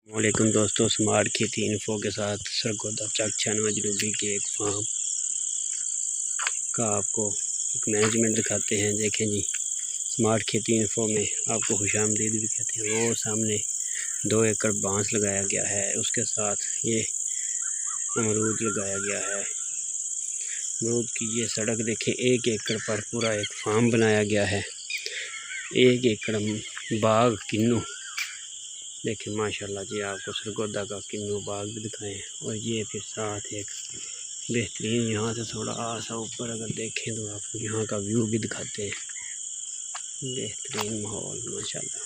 वालेकुम दोस्तों, स्मार्ट खेती इन्फो के साथ सरगोदा चक छानवा जनूबी के एक फार्म का आपको एक मैनेजमेंट दिखाते हैं। देखें जी, स्मार्ट खेती इन्फो में आपको खुशामदीद भी कहते हैं। वो सामने 2 एकड़ बांस लगाया गया है, उसके साथ ये अमरूद लगाया गया है। अमरूद की ये सड़क देखें, 1 एकड़ पर पूरा एक फार्म बनाया गया है। 1 एकड़ बाग किन्नू देखें, माशाल्लाह जी। आपको सरगोदा का किन्नू बाग भी दिखाएं। और ये फिर साथ एक बेहतरीन, यहाँ से थोड़ा सा ऊपर अगर देखें तो आपको यहाँ का व्यू भी दिखाते हैं। बेहतरीन माहौल माशाल्लाह।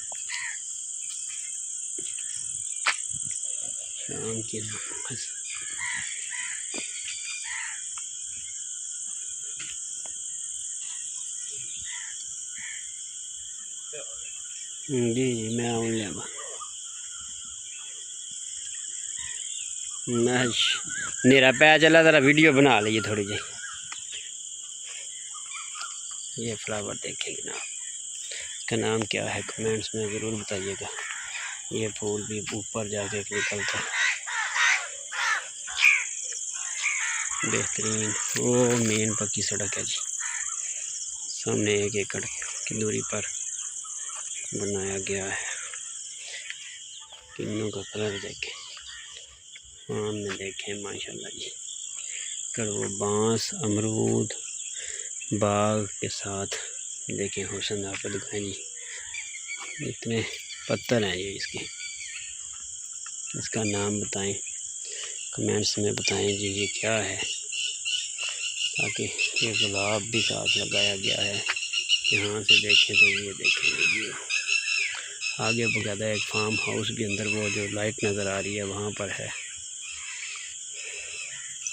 शाम की बस जी मैं आऊँ ले मेरा पैर चला, ज़रा वीडियो बना लीजिए थोड़ी जी। ये फ्लावर देखें जनाब, इसका नाम क्या है कमेंट्स में ज़रूर बताइएगा। ये फूल भी ऊपर जाके निकलता है, बेहतरीन। वो मेन पक्की सड़क है जी, सामने 1 एकड़ की दूरी पर बनाया गया है। किन्नू का कलर देखें, में देखें माशाल्लाह जी। कर वो बांस अमरूद बाग के साथ देखें, हुसन आपको दिखाएं जी। इतने पत्थर हैं ये इसके, इसका नाम बताएं, कमेंट्स में बताएं जी ये क्या है। ताकि ये गुलाब भी साथ लगाया गया है। यहाँ से देखें तो ये देखें ये आगे बकायदा एक फार्म हाउस भी अंदर, वो जो लाइट नज़र आ रही है वहाँ पर है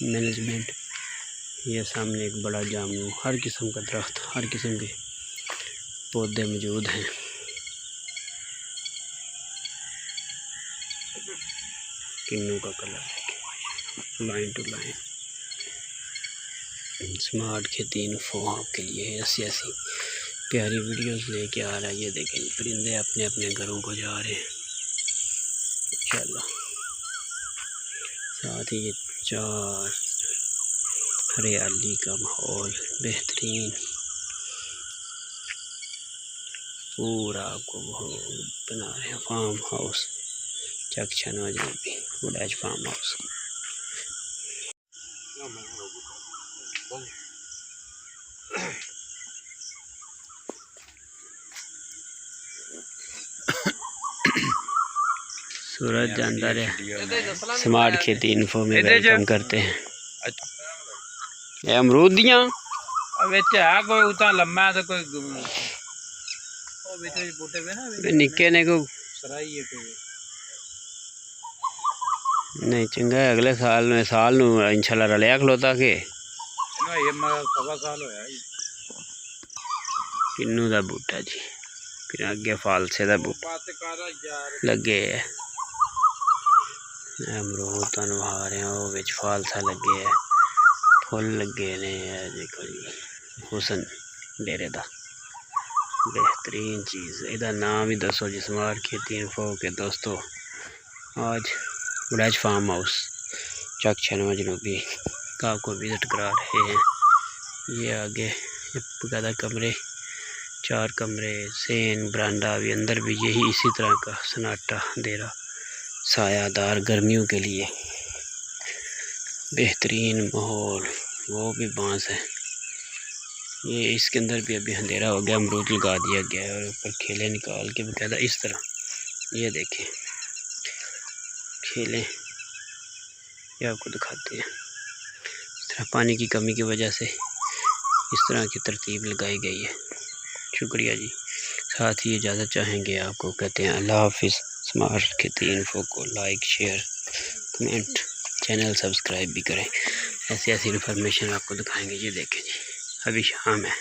मैनेजमेंट। ये सामने एक बड़ा जामुन, हर किस्म का दरख्त, हर किस्म के पौधे मौजूद हैं। किन्नू का कलर देखें, लाइन टू लाइन। स्मार्ट खेती इन्फो आपके लिए ऐसी ऐसी प्यारी वीडियोस लेके आ रहा है। ये देखें, परिंदे अपने अपने घरों को जा रहे हैं इंशाल्लाह। साथ ही ये चार हरियाली का माहौल बेहतरीन, पूरा आपको बना रहे हैं फार्म हाउस चक छानवा जनूबी वुडएज फार्म हाउस। सूरज जानदार है, स्मार्ट खेती इन्फो में वेलकम करते हैं। ये अमरूद दियां कोई उतना लम्बा है तो कोई निक्के ने को नहीं चंगा है। अगले साल इंशाल्लाह रलिया खलोता के किन्नू दा बूटा जी, फिर अगे फालसे दा बूटा लगे है। अमरूद तुहानू आ रहे हैं, वो फालसा लगे है, फुल लगे ने। देखो जी, हुसन डेरे दा बेहतरीन चीज़। इहदा नाम ही दसो जी, स्मार्ट खेती इन्फो के दोस्तों। आज वुडएज फार्म हाउस चक छानवा जनूबी का आपको विज़िट करा रहे हैं। ये आगे बकायदा कमरे, 4 कमरे, सेन बरांडा भी, अंदर भी यही इसी तरह का सन्नाटा दे रहा, सायादार गर्मियों के लिए बेहतरीन माहौल। वो भी बांस है। ये इसके अंदर भी अभी अंधेरा हो गया, अमरूद लगा दिया गया है और ऊपर खेले निकाल के बकायदा इस तरह। ये देखें खेलें, ये आपको दिखाते हैं। इस तरह पानी की कमी की वजह से इस तरह की तरतीब लगाई गई है। शुक्रिया जी। साथ ही इजाज़त चाहेंगे आपको कहते हैं अल्लाह हाफिज़। स्मार्ट खेती इन्फो को like share comment, channel subscribe भी करें। ऐसी ऐसी इन्फॉर्मेशन आपको दिखाएंगे। ये देखें जी, अभी शाम है,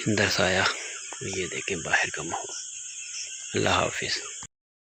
अंदर साया, ये देखें बाहर का माहौल। अल्लाह हाफिज़।